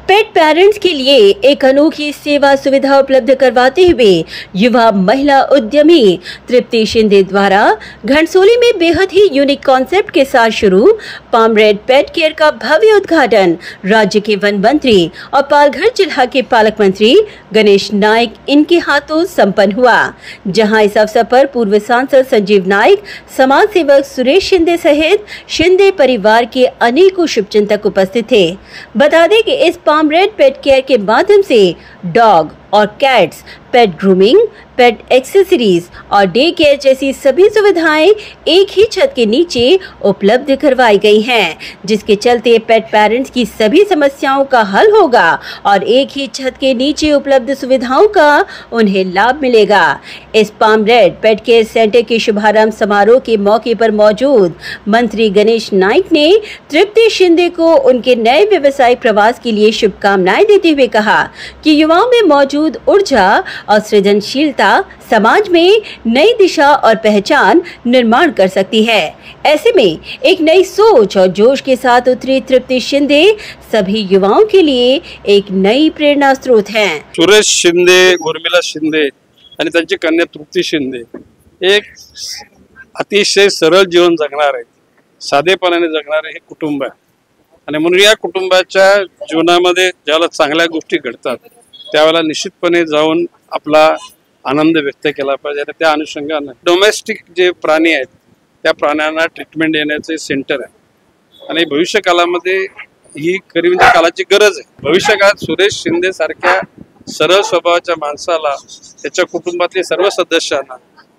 पेट parents के लिए एक अनोखी सेवा सुविधा उपलब्ध करवाते हुए युवा महिला उद्यमी तृप्ति शिंदे द्वारा घनसोली में बेहद ही यूनिक कॉन्सेप्ट के साथ शुरू पामरेड पेट केयर का भव्य उद्घाटन राज्य के वन मंत्री और पालघर जिला के पालक मंत्री गणेश नाइक इनके हाथों संपन्न हुआ, जहां इस अवसर पर पूर्व सांसद संजीव नाइक, समाज सेवक सुरेश शिंदे सहित शिंदे परिवार के अनेकों शुभचिंतक उपस्थित थे। बता दें कि इस पामरेड पेट केयर के माध्यम से डॉग और कैट्स, पेट ग्रूमिंग, पेट एक्सेसरीज और डे केयर जैसी सभी सुविधाएं एक ही छत के नीचे उपलब्ध करवाई गई हैं, जिसके चलते पेट पेरेंट्स की सभी समस्याओं का हल होगा और एक ही छत के नीचे उपलब्ध सुविधाओं का उन्हें लाभ मिलेगा। इस पामरेड पेट केयर सेंटर के शुभारंभ समारोह के मौके पर मौजूद मंत्री गणेश नाइक ने तृप्ति शिंदे को उनके नए व्यवसायिक प्रवास के लिए शुभकामनाएं देते हुए कहा कि युवाओं में मौजूद ऊर्जा और सृजनशीलता समाज में नई दिशा और पहचान निर्माण कर सकती है। ऐसे में एक नई सोच और जोश के साथ उतरी तृप्ति शिंदे सभी युवाओं के लिए एक नई प्रेरणा स्रोत हैं। सुरेश शिंदे, उर्मिला शिंदे आणि त्यांची कन्या तृप्ती शिंदे एक अतिशय सरळ जीवन जगणारे, साधेपणाने जगणारे हे कुटुंब आहे आणि म्हणून या कुटुंबाच्या जीवनामध्ये ज्याला चांगल्या गोष्टी घडतात त्यावेळेला निश्चितपणे जाऊन आपला आनंद व्यक्त केला पाहिजे। त्या अनुषंगाने डोमेस्टिक जे प्राणी आहेत त्या प्राण्यांना ट्रीटमेंट देण्याचे सेंटर आहे आणि भविष्य काळामध्ये ही खरी म्हणजे काळाची गरज आहे। भविष्य काळात सुरेश शिंदे सारख्या सरळ स्वभावाच्या माणसाला त्याच्या कुटुंबातले सर्व सदस्यांना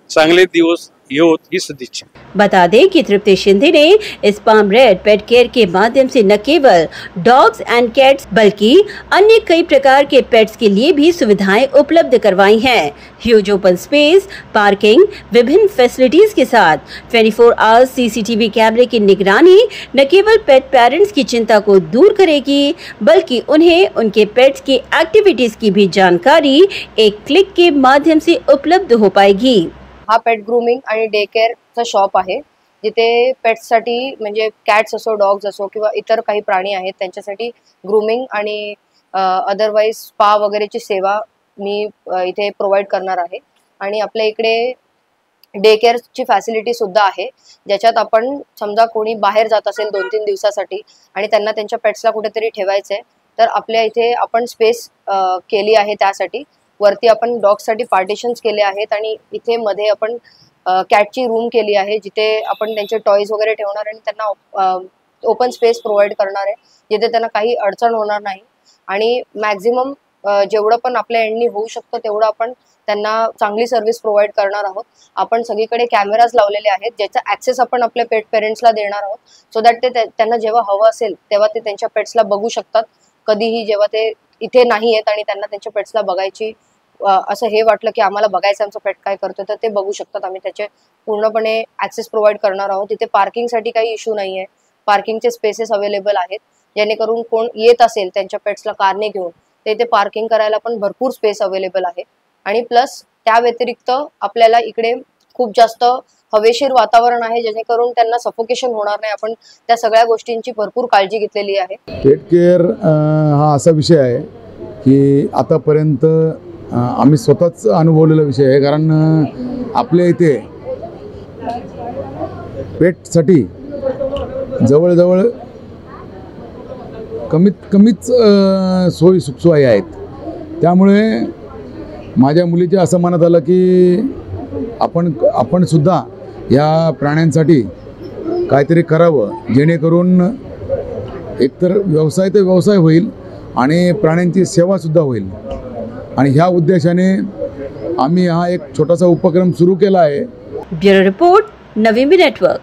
चांगले दिवस ही सदिच्छा। बता दें कि तृप्ति शिंदे ने इस पामरेड पेट केयर के माध्यम से न केवल डॉग्स एंड कैट्स बल्कि अन्य कई प्रकार के पेट्स के लिए भी सुविधाएं उपलब्ध करवाई हैं। ह्यूज ओपन स्पेस, पार्किंग, विभिन्न फैसिलिटीज के साथ 24 आवर्स सीसीटीवी कैमरे की निगरानी न केवल पेट पेरेंट्स की चिंता को दूर करेगी बल्कि उन्हें उनके पेट्स की एक्टिविटीज की भी जानकारी एक क्लिक के माध्यम से उपलब्ध हो पाएगी। हा पेट ग्रूमिंग आणि डे केअरचा शॉप आहे, जिथे पेट्ससाठी म्हणजे कॅट्स असो, डॉग्स असो किंवा इतर काही प्राणी आहेत त्यांच्यासाठी ग्रूमिंग आणि अदरवाइज स्पा वगैरेची सेवा मी इथे प्रोव्हाइड करणार आहे। आणि आपल्या इकडे डे केअरची फॅसिलिटी सुद्धा आहे, ज्याच्यात आपण समजा कोणी बाहेर जात असेल 2-3 दिवसासाठी आणि त्यांना त्यांच्या पेट्सला कुठेतरी ठेवायचं आहे तर आपल्या इथे आपण स्पेस केली आहे। त्यासाठी वरती आपण डॉगसाठी पार्टिशन्स केले आहेत आणि इथे मध्ये आपण कॅटची रूम केली आहे, जिथे आपण त्यांचे टॉयज वगैरे ठेवणार आणि त्यांना ओपन स्पेस प्रोव्हाइड करणार आहे, जिथे त्यांना काही अडचण होणार नाही। आणि मॅक्झिमम जेवढं पण आपल्या एंडनी होऊ शकतं तेवढं आपण त्यांना चांगली सर्व्हिस प्रोव्हाइड करणार आहोत। आपण सगळीकडे कॅमेराज लावलेले आहेत, ज्याचा ऍक्सेस आपण आपल्या पेट पेरेंट्सला देणार आहोत, सो दॅट ते त्यांना जेव्हा हवं असेल तेव्हा ते त्यांच्या पेट्सला बघू शकतात। कधीही जेव्हा ते इथे नाही आहेत आणि त्यांना त्यांच्या पेट्सला बघायची असं हे वाटलं की आम्हाला बघायचं आमचं पेट काय करतोय तर ते बघू शकतात। आम्ही त्याचे पूर्णपणे ऍक्सेस प्रोव्हाइड करणार आहोत। तिथे पार्किंगसाठी काही इश्यू नाही आहे, पार्किंगचे स्पेसेस अवेलेबल आहेत, जेणेकरून कोण येत असेल त्यांच्या पेट्सला कारने घेऊन ते इथे पार्किंग करायला पण भरपूर स्पेस अवेलेबल आहे। आणि प्लस त्या व्यतिरिक्त आपल्याला इकडे खूप जास्त हवेशीर वातावरण आहे, जेणेकरून त्यांना सफोकेशन होणार नाही। आपण त्या सगळ्या गोष्टींची भरपूर काळजी घेतलेली आहे। पेट केअर हा असा विषय आहे की आतापर्यंत आम्ही स्वतःच अनुभवलेला विषय आहे, कारण आपल्या इथे पेटसाठी जवळजवळ कमीच सोयी सुखसोयी आहेत। त्यामुळे माझ्या मुलीच्या असं मनात आलं की आपण सुद्धा या प्राण्यांसाठी काहीतरी करावं, जेणेकरून एकतर व्यवसाय ते व्यवसाय होईल आणि प्राण्यांची सेवासुद्धा होईल। आणि ह्या उद्देशाने आम्ही हा एक छोटासा उपक्रम सुरू केला आहे। ब्युरो रिपोर्ट, नवी नेटवर्क।